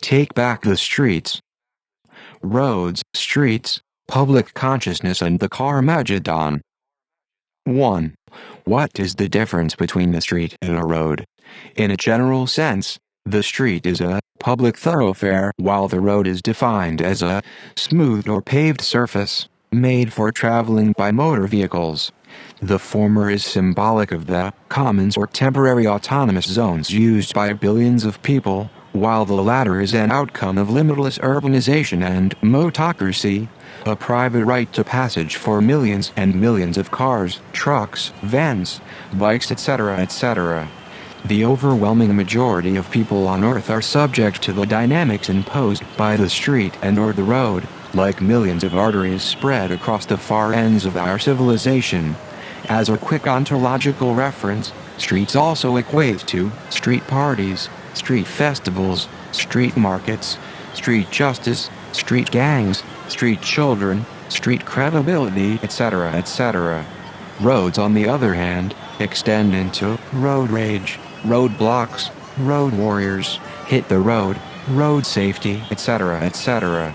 Take back the streets. Roads, streets, public consciousness and the Car-mageddon. 1. What is the difference between a street and a road? In a general sense, the street is a public thoroughfare while the road is defined as a smooth or paved surface made for traveling by motor vehicles. The former is symbolic of the commons or temporary autonomous zones used by billions of people, while the latter is an outcome of limitless urbanization and motocracy, a private right to passage for millions and millions of cars, trucks, vans, bikes, etc., etc. The overwhelming majority of people on Earth are subject to the dynamics imposed by the street and/or the road, like millions of arteries spread across the far ends of our civilization. As a quick ontological reference, streets also equate to street parties, street festivals, street markets, street justice, street gangs, street children, street credibility, etc., etc. Roads, on the other hand, extend into road rage, roadblocks, road warriors, hit the road safety, etc., etc.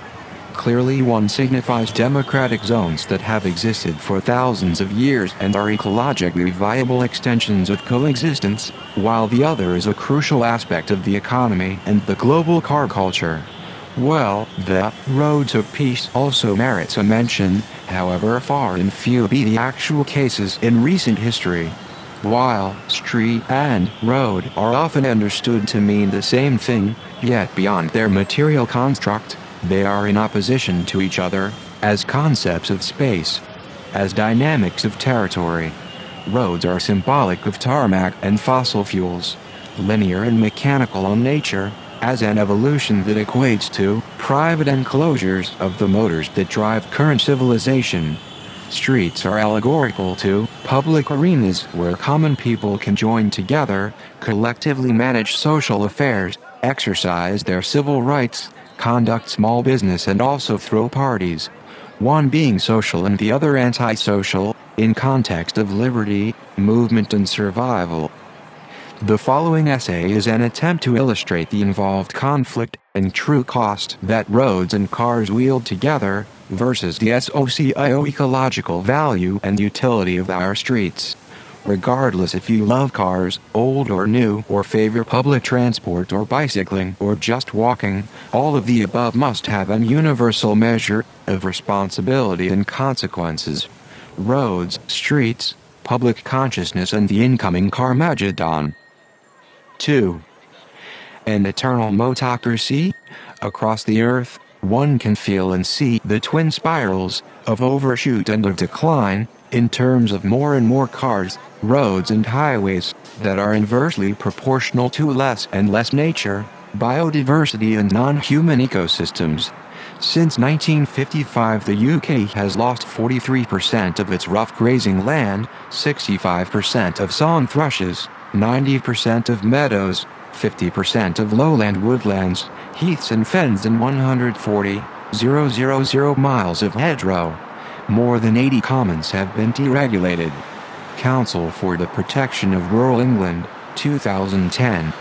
Clearly, one signifies democratic zones that have existed for thousands of years and are ecologically viable extensions of coexistence, while the other is a crucial aspect of the economy and the global car culture. Well, the road to peace also merits a mention, however far and few be the actual cases in recent history. While street and road are often understood to mean the same thing, yet beyond their material construct, they are in opposition to each other, as concepts of space, as dynamics of territory. Roads are symbolic of tarmac and fossil fuels, linear and mechanical in nature, as an evolution that equates to private enclosures of the motors that drive current civilization. Streets are allegorical to public arenas where common people can join together, collectively manage social affairs, exercise their civil rights, conduct small business and also throw parties, one being social and the other antisocial, in context of liberty, movement and survival. The following essay is an attempt to illustrate the involved conflict and true cost that roads and cars wield together, versus the socio ecological value and utility of our streets. Regardless if you love cars, old or new, or favor public transport or bicycling or just walking, all of the above must have an universal measure of responsibility and consequences. Roads, streets, public consciousness and the incoming Car-mageddon. 2. An eternal motocracy? Across the earth, one can feel and see the twin spirals of overshoot and of decline, in terms of more and more cars, roads and highways, that are inversely proportional to less and less nature, biodiversity and non-human ecosystems. Since 1955 the UK has lost 43% of its rough grazing land, 65% of song thrushes, 90% of meadows, 50% of lowland woodlands, heaths and fens and 140,000 miles of hedgerow. More than 80 commons have been deregulated. Council for the Protection of Rural England, 2010.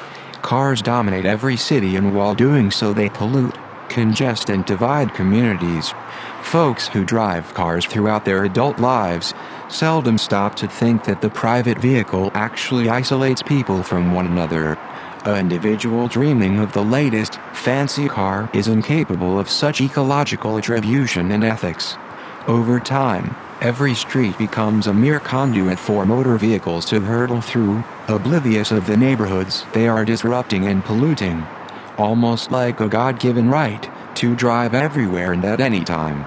Cars dominate every city and while doing so they pollute, congest and divide communities. Folks who drive cars throughout their adult lives seldom stop to think that the private vehicle actually isolates people from one another. An individual dreaming of the latest, fancy car is incapable of such ecological attribution and ethics. Over time, every street becomes a mere conduit for motor vehicles to hurtle through, oblivious of the neighborhoods they are disrupting and polluting. Almost like a God-given right to drive everywhere and at any time.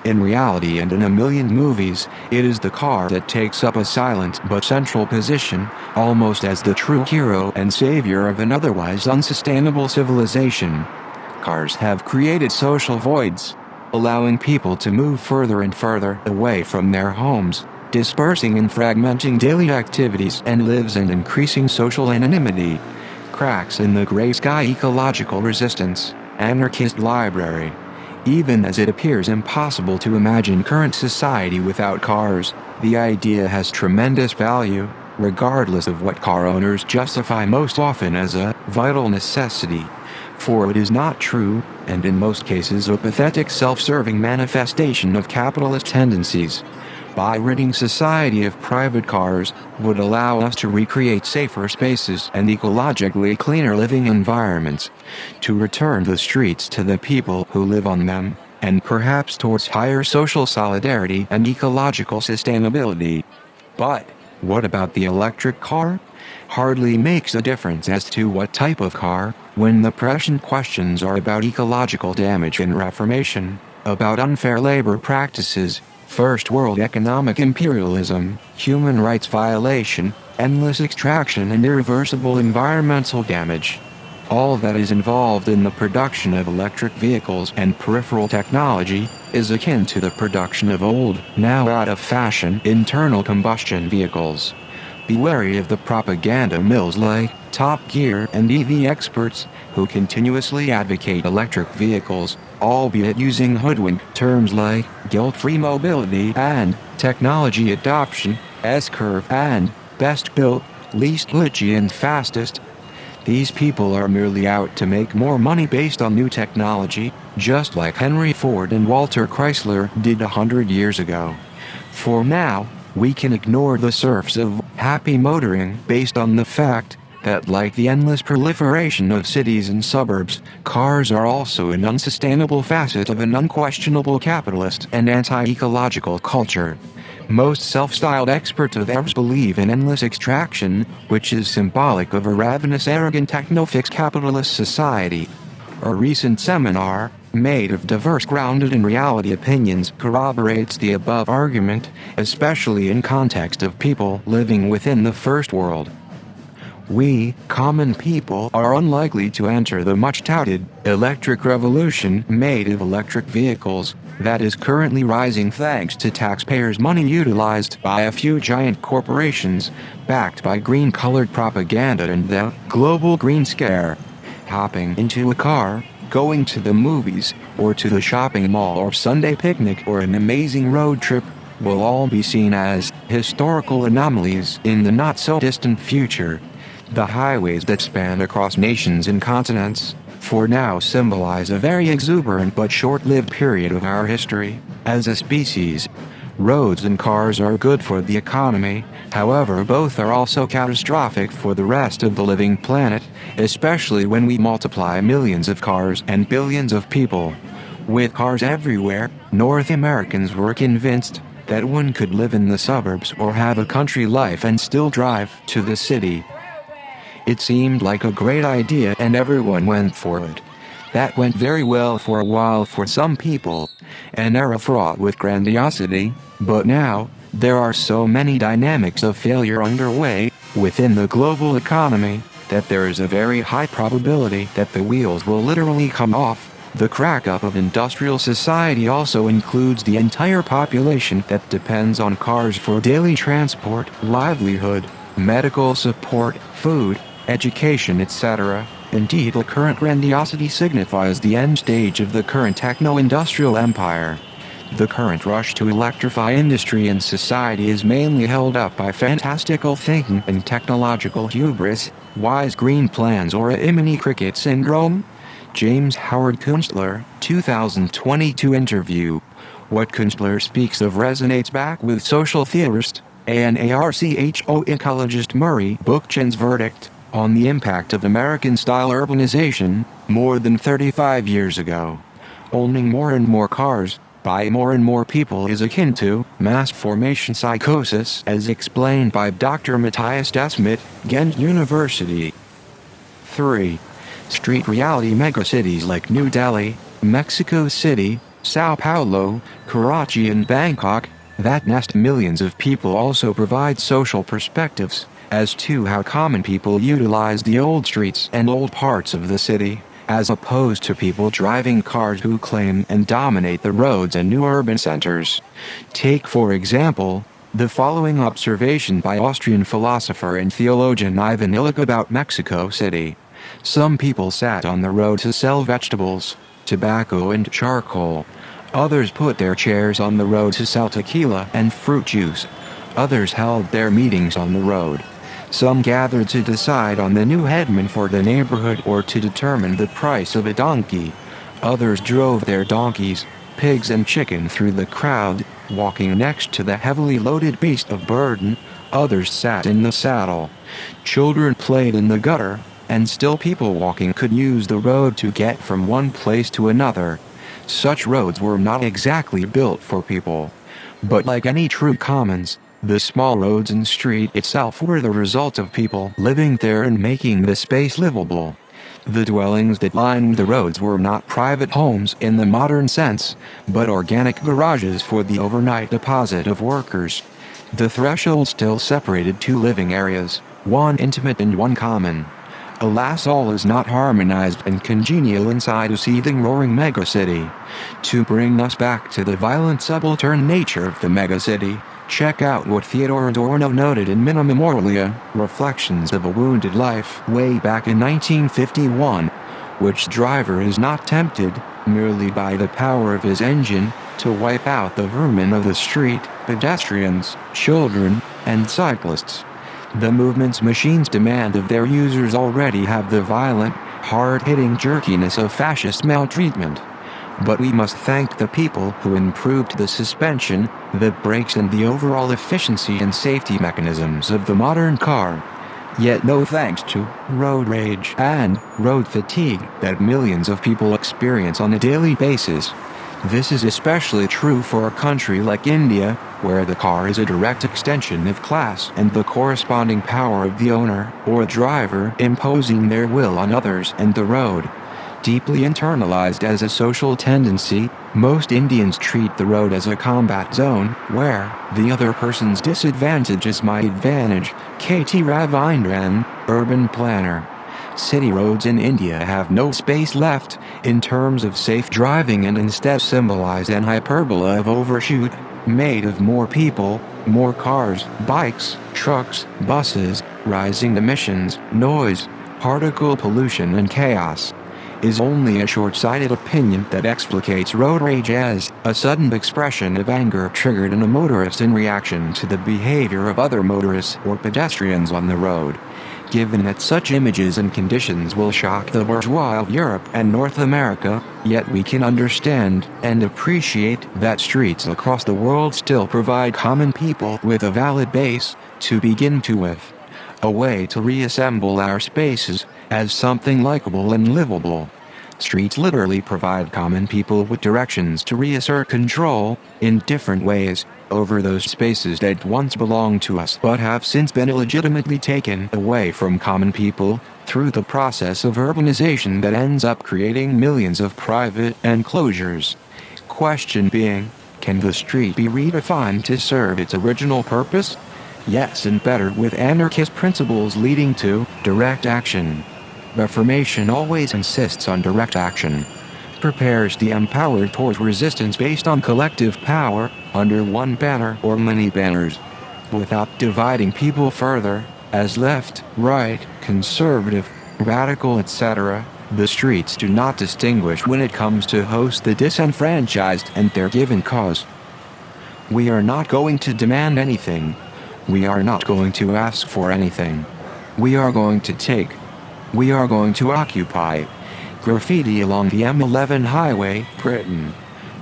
In reality and in a million movies, it is the car that takes up a silent but central position, almost as the true hero and savior of an otherwise unsustainable civilization. Cars have created social voids, allowing people to move further and further away from their homes, dispersing and fragmenting daily activities and lives and increasing social anonymity. Cracks in the gray sky ecological resistance, anarchist library. Even as it appears impossible to imagine current society without cars, the idea has tremendous value, regardless of what car owners justify most often as a vital necessity. For it is not true, and in most cases a pathetic self-serving manifestation of capitalist tendencies. By ridding society of private cars would allow us to recreate safer spaces and ecologically cleaner living environments, to return the streets to the people who live on them, and perhaps towards higher social solidarity and ecological sustainability. But what about the electric car? Hardly makes a difference as to what type of car, when the present questions are about ecological damage and reformation, about unfair labor practices, first world economic imperialism, human rights violation, endless extraction and irreversible environmental damage. All that is involved in the production of electric vehicles and peripheral technology is akin to the production of old, now out of fashion, internal combustion vehicles. Be wary of the propaganda mills like Top Gear and EV experts, who continuously advocate electric vehicles, albeit using hoodwinked terms like guilt-free mobility and technology adoption, S-curve and best built, least glitchy and fastest. These people are merely out to make more money based on new technology, just like Henry Ford and Walter Chrysler did 100 years ago. For now, we can ignore the serfs of happy motoring based on the fact that, like the endless proliferation of cities and suburbs, cars are also an unsustainable facet of an unquestionable capitalist and anti-ecological culture. Most self-styled experts of EVs believe in endless extraction, which is symbolic of a ravenous, arrogant, techno-fix capitalist society. A recent seminar, made of diverse grounded in reality opinions, corroborates the above argument, especially in context of people living within the first world. We, common people, are unlikely to enter the much-touted electric revolution made of electric vehicles that is currently rising thanks to taxpayers' money utilized by a few giant corporations, backed by green-colored propaganda and the global green scare. Hopping into a car, going to the movies, or to the shopping mall or Sunday picnic or an amazing road trip will all be seen as historical anomalies in the not-so-distant future. The highways that span across nations and continents, for now symbolize a very exuberant but short-lived period of our history as a species. Roads and cars are good for the economy, however both are also catastrophic for the rest of the living planet, especially when we multiply millions of cars and billions of people. With cars everywhere, North Americans were convinced that one could live in the suburbs or have a country life and still drive to the city. It seemed like a great idea and everyone went for it. That went very well for a while for some people, an era fraught with grandiosity, but now, there are so many dynamics of failure underway within the global economy that there is a very high probability that the wheels will literally come off. The crack-up of industrial society also includes the entire population that depends on cars for daily transport, livelihood, medical support, food, education, etc. Indeed, the current grandiosity signifies the end stage of the current techno-industrial empire. The current rush to electrify industry and society is mainly held up by fantastical thinking and technological hubris, wise green plans or a Imini cricket syndrome. James Howard Kunstler, 2022 interview. What Kunstler speaks of resonates back with social theorist, anarcho ecologist Murray Bookchin's verdict on the impact of American-style urbanization more than 35 years ago. Owning more and more cars by more and more people is akin to mass formation psychosis, as explained by Dr. Matthias Desmet, Ghent University. 3. Street reality megacities like New Delhi, Mexico City, Sao Paulo, Karachi and Bangkok, that nest millions of people also provide social perspectives as to how common people utilize the old streets and old parts of the city, as opposed to people driving cars who claim and dominate the roads and new urban centers. Take, for example, the following observation by Austrian philosopher and theologian Ivan Illich about Mexico City. Some people sat on the road to sell vegetables, tobacco and charcoal. Others put their chairs on the road to sell tequila and fruit juice. Others held their meetings on the road. Some gathered to decide on the new headman for the neighborhood or to determine the price of a donkey. Others drove their donkeys, pigs and chicken through the crowd, walking next to the heavily loaded beast of burden. Others sat in the saddle. Children played in the gutter, and still people walking could use the road to get from one place to another. Such roads were not exactly built for people. But like any true commons, the small roads and street itself were the result of people living there and making the space livable. The dwellings that lined the roads were not private homes in the modern sense, but organic garages for the overnight deposit of workers. The threshold still separated two living areas, one intimate and one common. Alas, all is not harmonized and congenial inside a seething, roaring megacity. To bring us back to the violent, subaltern nature of the megacity, check out what Theodore Adorno noted in Minima Moralia, Reflections of a Wounded Life, way back in 1951. Which driver is not tempted, merely by the power of his engine, to wipe out the vermin of the street, pedestrians, children, and cyclists? The movement's machines demand of their users already have the violent, hard-hitting jerkiness of fascist maltreatment. But we must thank the people who improved the suspension, the brakes and the overall efficiency and safety mechanisms of the modern car. Yet no thanks to road rage and road fatigue that millions of people experience on a daily basis. This is especially true for a country like India, where the car is a direct extension of class and the corresponding power of the owner or driver imposing their will on others and the road. Deeply internalized as a social tendency, most Indians treat the road as a combat zone, where the other person's disadvantage is my advantage. K.T. Ravindran, urban planner. City roads in India have no space left, in terms of safe driving, and instead symbolize an hyperbola of overshoot, made of more people, more cars, bikes, trucks, buses, rising emissions, noise, particle pollution and chaos. Is only a short-sighted opinion that explicates road rage as a sudden expression of anger triggered in a motorist in reaction to the behavior of other motorists or pedestrians on the road. Given that such images and conditions will shock the bourgeois of Europe and North America, yet we can understand and appreciate that streets across the world still provide common people with a valid base to begin to with. A way to reassemble our spaces as something likable and livable. Streets literally provide common people with directions to reassert control, in different ways, over those spaces that once belonged to us but have since been illegitimately taken away from common people, through the process of urbanization that ends up creating millions of private enclosures. Question being, can the street be redefined to serve its original purpose? Yes, and better, with anarchist principles leading to direct action. Reformation always insists on direct action. Prepares the empowered towards resistance based on collective power, under one banner or many banners. Without dividing people further, as left, right, conservative, radical, etc., the streets do not distinguish when it comes to host the disenfranchised and their given cause. We are not going to demand anything. We are not going to ask for anything. We are going to take. We are going to occupy. Graffiti along the M11 highway, Britain.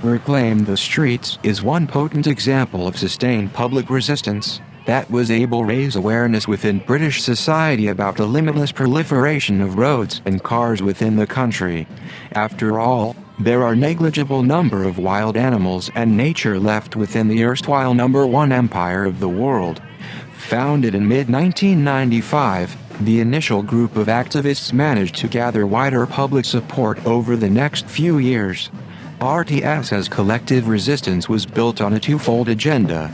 Reclaim the Streets is one potent example of sustained public resistance that was able to raise awareness within British society about the limitless proliferation of roads and cars within the country. After all, there are negligible number of wild animals and nature left within the erstwhile #1 empire of the world. Founded in mid-1995, the initial group of activists managed to gather wider public support over the next few years. RTS's collective resistance was built on a twofold agenda.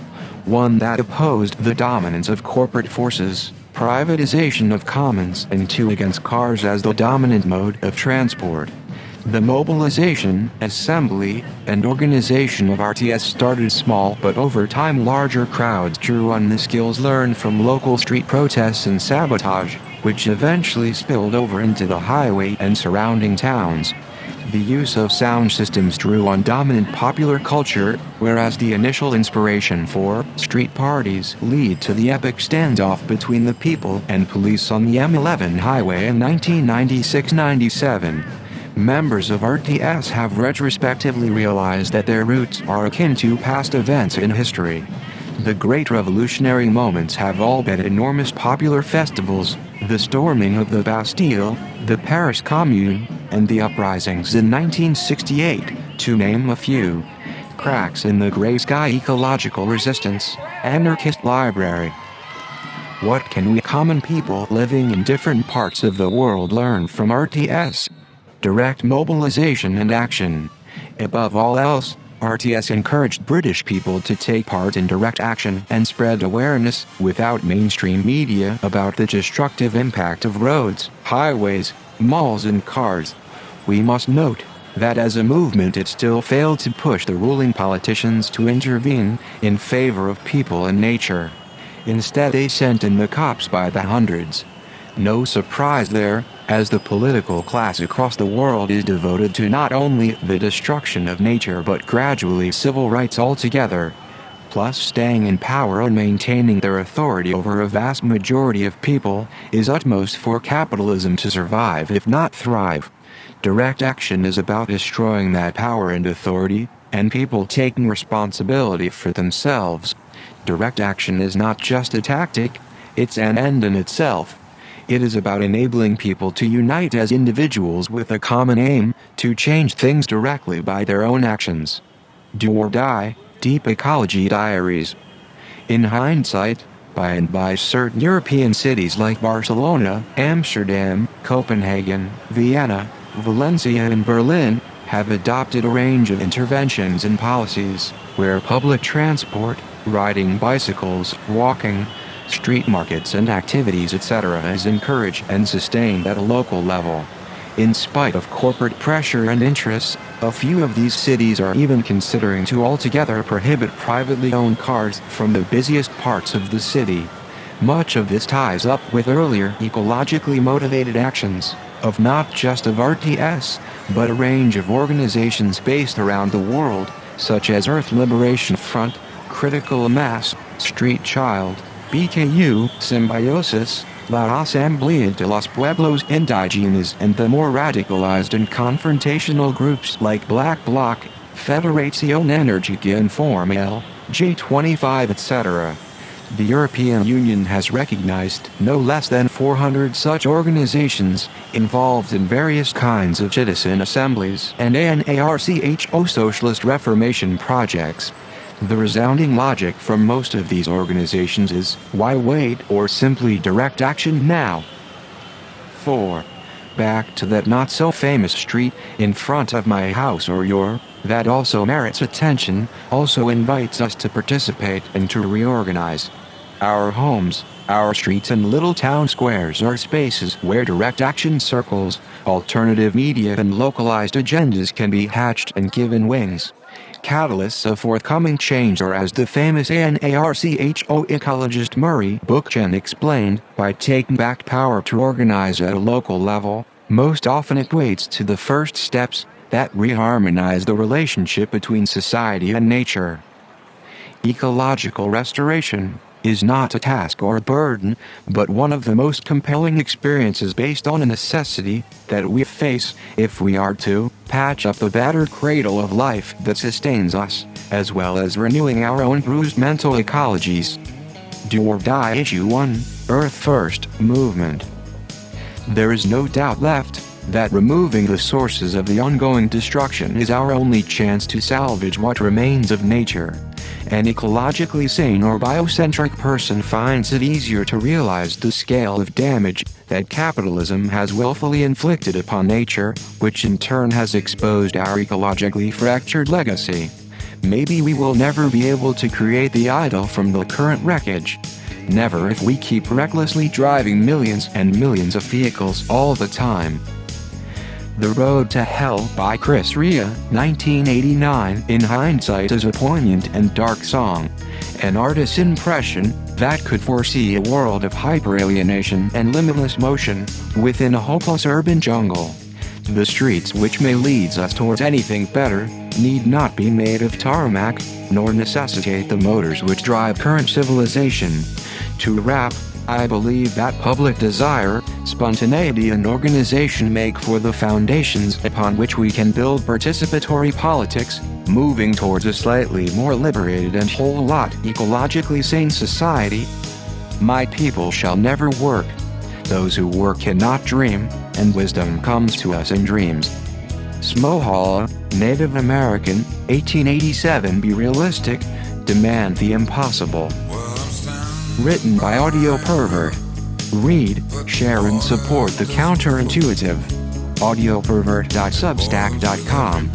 One that opposed the dominance of corporate forces, privatization of commons, and two, against cars as the dominant mode of transport. The mobilization, assembly, and organization of RTS started small, but over time larger crowds drew on the skills learned from local street protests and sabotage. which eventually spilled over into the highway and surrounding towns. The use of sound systems drew on dominant popular culture, whereas the initial inspiration for street parties lead to the epic standoff between the people and police on the M11 highway in 1996-97. Members of RTS have retrospectively realized that their roots are akin to past events in history. The great revolutionary moments have all been enormous popular festivals, the storming of the Bastille, the Paris Commune, and the uprisings in 1968, to name a few. Cracks in the Gray Sky Ecological Resistance, Anarchist Library. What can we common people living in different parts of the world learn from RTS? Direct mobilization and action. Above all else, RTS encouraged British people to take part in direct action and spread awareness without mainstream media about the destructive impact of roads, highways, malls and cars. We must note that as a movement it still failed to push the ruling politicians to intervene in favor of people and nature. Instead they sent in the cops by the hundreds. No surprise there, as the political class across the world is devoted to not only the destruction of nature but gradually civil rights altogether. Plus staying in power and maintaining their authority over a vast majority of people is utmost for capitalism to survive if not thrive. Direct action is about destroying that power and authority, and people taking responsibility for themselves. Direct action is not just a tactic, it's an end in itself. It is about enabling people to unite as individuals with a common aim, to change things directly by their own actions. Do or Die, Deep Ecology Diaries. In hindsight, by and by certain European cities like Barcelona, Amsterdam, Copenhagen, Vienna, Valencia and Berlin, have adopted a range of interventions and policies, where public transport, riding bicycles, walking, street markets and activities etc. is encouraged and sustained at a local level. In spite of corporate pressure and interests, a few of these cities are even considering to altogether prohibit privately owned cars from the busiest parts of the city. Much of this ties up with earlier ecologically motivated actions, of not just of RTS, but a range of organizations based around the world, such as Earth Liberation Front, Critical Mass, Street Child, BKU, Symbiosis, La Asamblea de los Pueblos Indígenas and the more radicalized and confrontational groups like Black Bloc, Federación Energética Informal, J25 etc. The European Union has recognized no less than 400 such organizations, involved in various kinds of citizen assemblies and anarcho socialist reformation projects. The resounding logic from most of these organizations is, why wait or simply direct action now? 4. Back to that not-so-famous street in front of my house or your, that also merits attention, also invites us to participate and to reorganize. Our homes, our streets and little town squares are spaces where direct action circles, alternative media and localized agendas can be hatched and given wings. Catalysts of forthcoming change are, as the famous anarcho ecologist Murray Bookchin explained, by taking back power to organize at a local level, most often equates to the first steps that reharmonize the relationship between society and nature. Ecological restoration is not a task or a burden, but one of the most compelling experiences based on a necessity that we face if we are to patch up the battered cradle of life that sustains us, as well as renewing our own bruised mental ecologies. Do or Die Issue 1, Earth First Movement. There is no doubt left that removing the sources of the ongoing destruction is our only chance to salvage what remains of nature. An ecologically sane or biocentric person finds it easier to realize the scale of damage that capitalism has willfully inflicted upon nature, which in turn has exposed our ecologically fractured legacy. Maybe we will never be able to create the ideal from the current wreckage. Never if we keep recklessly driving millions and millions of vehicles all the time. The Road to Hell by Chris Rea, 1989, in hindsight is a poignant and dark song, An artist's impression that could foresee a world of hyperalienation and limitless motion within a hopeless urban jungle. The streets which may lead us towards anything better need not be made of tarmac, nor necessitate the motors which drive current civilization. To wrap, I believe that public desire, spontaneity and organization make for the foundations upon which we can build participatory politics, moving towards a slightly more liberated and whole lot ecologically sane society. My people shall never work. Those who work cannot dream, and wisdom comes to us in dreams. Smohawla, Native American, 1887. Be realistic, demand the impossible. Written by Audio Pervert. Read, share and support the counterintuitive. audiopervert.substack.com.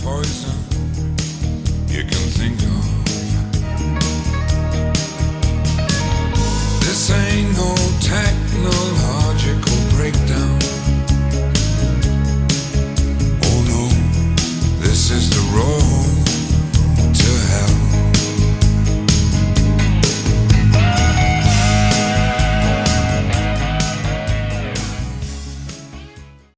You can think of. This ain't no technological breakdown.